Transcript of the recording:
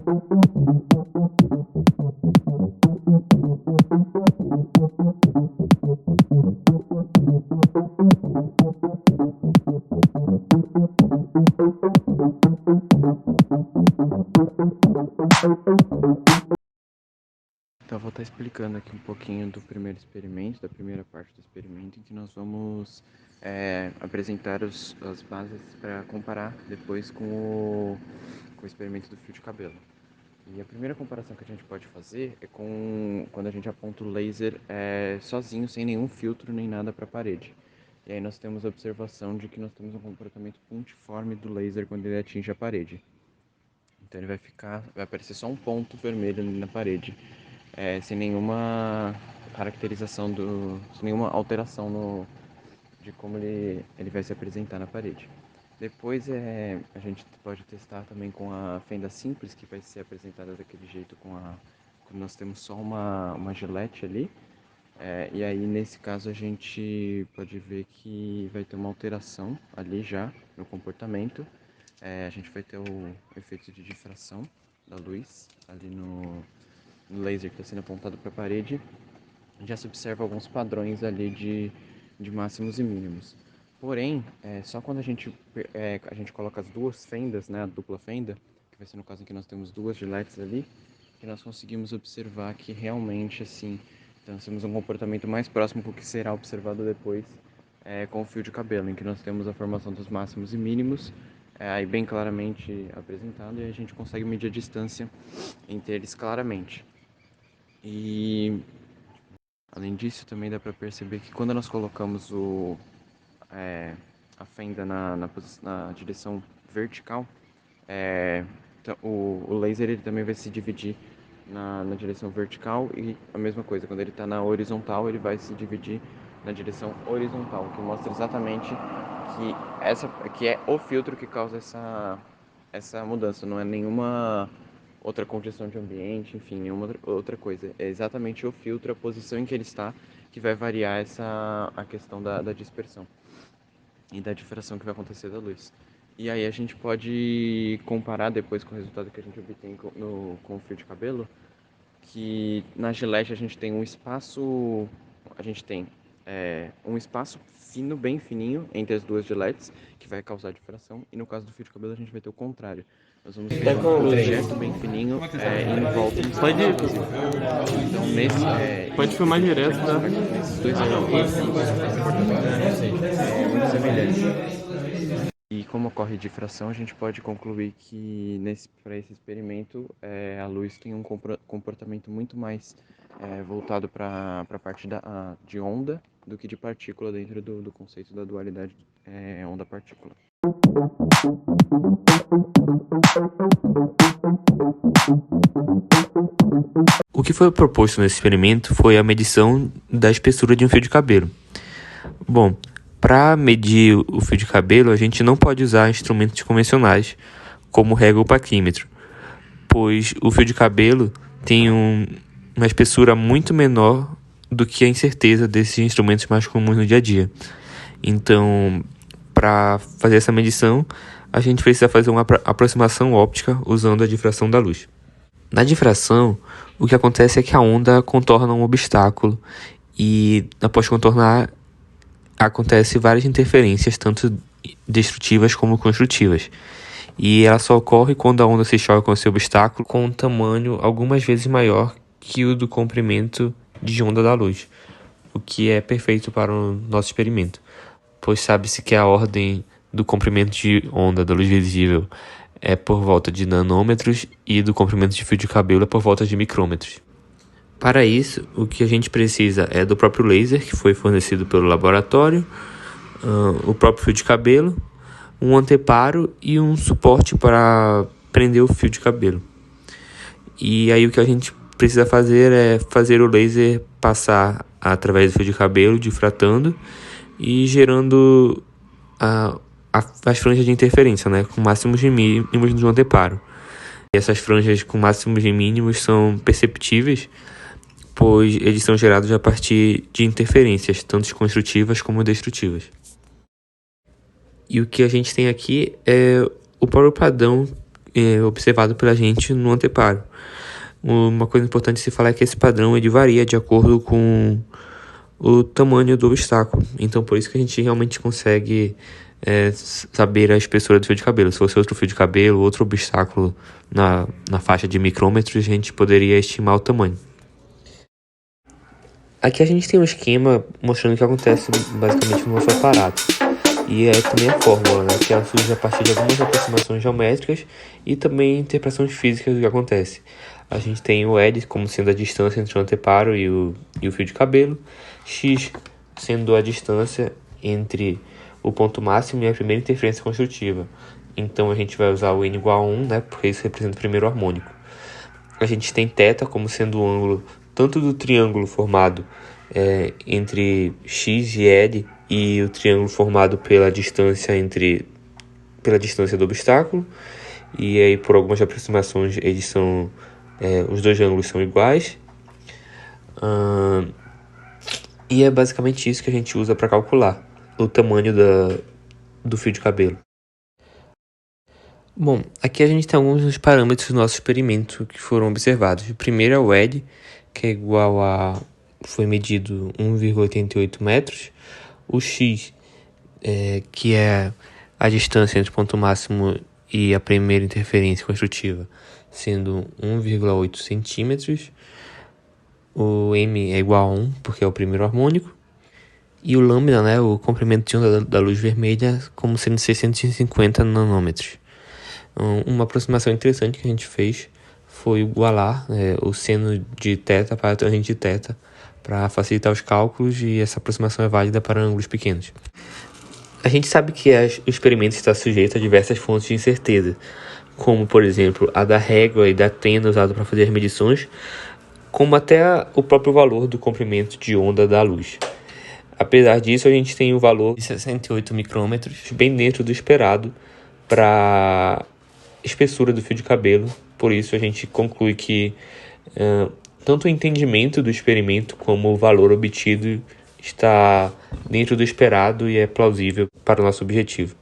Então, eu vou estar explicando aqui um pouquinho do primeiro experimento, da primeira parte do experimento, em que nós vamos apresentar as bases para comparar depois com o experimento do fio de cabelo. E a primeira comparação que a gente pode fazer é com quando a gente aponta o laser sozinho, sem nenhum filtro nem nada para a parede. E aí nós temos a observação de que nós temos um comportamento pontiforme do laser quando ele atinge a parede. Então ele vai aparecer só um ponto vermelho ali na parede, sem nenhuma caracterização, sem nenhuma alteração de como ele vai se apresentar na parede. Depois a gente pode testar também com a fenda simples, que vai ser apresentada daquele jeito quando nós temos só uma gilete ali. E aí nesse caso a gente pode ver que vai ter uma alteração ali já no comportamento. A gente vai ter o efeito de difração da luz ali no laser que está sendo apontado para a parede. Já se observa alguns padrões ali de máximos e mínimos. Porém, só quando a gente coloca as duas fendas, né, a dupla fenda, que vai ser no caso em que nós temos duas giletes ali, que nós conseguimos observar que realmente, assim, nós temos um comportamento mais próximo do que será observado depois com o fio de cabelo, em que nós temos a formação dos máximos e mínimos, aí bem claramente apresentado, e a gente consegue medir a distância entre eles claramente. E além disso, também dá para perceber que quando nós colocamos a fenda na direção vertical, o laser ele também vai se dividir na direção vertical, e a mesma coisa, quando ele está na horizontal, ele vai se dividir na direção horizontal, que mostra exatamente que é o filtro que causa essa mudança, não é nenhuma outra congestão de ambiente, enfim, nenhuma outra coisa. É exatamente o filtro, a posição em que ele está, que vai variar a questão da dispersão e da difração que vai acontecer da luz. E aí a gente pode comparar depois com o resultado que a gente obtém com o fio de cabelo, que na Gillette a gente tem um espaço fino, bem fininho, entre as duas Gillettes, que vai causar difração, e no caso do fio de cabelo a gente vai ter o contrário. Nós vamos ter um projeto bem fininho em volta de um espaço visível. Então, Pode filmar direto, tá? nesses dois exemplos, o comportamento é muito semelhante. E como ocorre difração, a gente pode concluir que para esse experimento a luz tem um comportamento muito mais voltado para a parte de onda do que de partícula dentro do conceito da dualidade onda-partícula. O que foi proposto nesse experimento foi a medição da espessura de um fio de cabelo. Bom, para medir o fio de cabelo, a gente não pode usar instrumentos convencionais, como régua ou paquímetro, pois o fio de cabelo tem uma espessura muito menor do que a incerteza desses instrumentos mais comuns no dia a dia. Então, para fazer essa medição, a gente precisa fazer uma aproximação óptica usando a difração da luz. Na difração, o que acontece é que a onda contorna um obstáculo e, após contornar, acontece várias interferências, tanto destrutivas como construtivas. E ela só ocorre quando a onda se choca com esse obstáculo com um tamanho algumas vezes maior que o do comprimento de onda da luz, o que é perfeito para o nosso experimento, pois sabe-se que a ordem do comprimento de onda da luz visível é por volta de nanômetros e do comprimento de fio de cabelo é por volta de micrômetros. Para isso, o que a gente precisa é do próprio laser, que foi fornecido pelo laboratório, o próprio fio de cabelo, um anteparo e um suporte para prender o fio de cabelo. E aí o que a gente precisa fazer é fazer o laser passar através do fio de cabelo, difratando e gerando as franjas de interferência, né, com máximos e mínimos do anteparo. E essas franjas com máximos e mínimos são perceptíveis, pois eles são gerados a partir de interferências, tanto construtivas como destrutivas. E o que a gente tem aqui é o próprio padrão observado pela gente no anteparo. Uma coisa importante se falar é que esse padrão ele varia de acordo com o tamanho do obstáculo. Então, por isso que a gente realmente consegue saber a espessura do fio de cabelo. Se fosse outro fio de cabelo, outro obstáculo na faixa de micrômetros, a gente poderia estimar o tamanho. Aqui a gente tem um esquema mostrando o que acontece basicamente no nosso aparato. E também a fórmula, né, que ela surge a partir de algumas aproximações geométricas e também interpretações físicas do que acontece. A gente tem o L como sendo a distância entre o anteparo e o fio de cabelo, X sendo a distância entre o ponto máximo e a primeira interferência construtiva. Então a gente vai usar o N igual a 1, né, porque isso representa o primeiro harmônico. A gente tem θ como sendo o ângulo tanto do triângulo formado entre X e L e o triângulo formado pela distância do obstáculo. E aí, por algumas aproximações, os dois ângulos são iguais. E é basicamente isso que a gente usa para calcular o tamanho do fio de cabelo. Bom, aqui a gente tem alguns dos parâmetros do nosso experimento que foram observados. O primeiro é o L, que é igual a... foi medido 1,88 metros. O X, que é a distância entre o ponto máximo e a primeira interferência construtiva, sendo 1,8 centímetros. O M é igual a 1, porque é o primeiro harmônico. E o lambda, né, o comprimento de onda da luz vermelha, como sendo 650 nanômetros. Uma aproximação interessante que a gente fez foi igualar o seno de θ para a tangente de θ, para facilitar os cálculos, e essa aproximação é válida para ângulos pequenos. A gente sabe que o experimento está sujeito a diversas fontes de incerteza, como, por exemplo, a da régua e da tenda usada para fazer as medições, como até o próprio valor do comprimento de onda da luz. Apesar disso, a gente tem o valor de 68 micrômetros, bem dentro do esperado para espessura do fio de cabelo. Por isso, a gente conclui que tanto o entendimento do experimento como o valor obtido está dentro do esperado e é plausível para o nosso objetivo.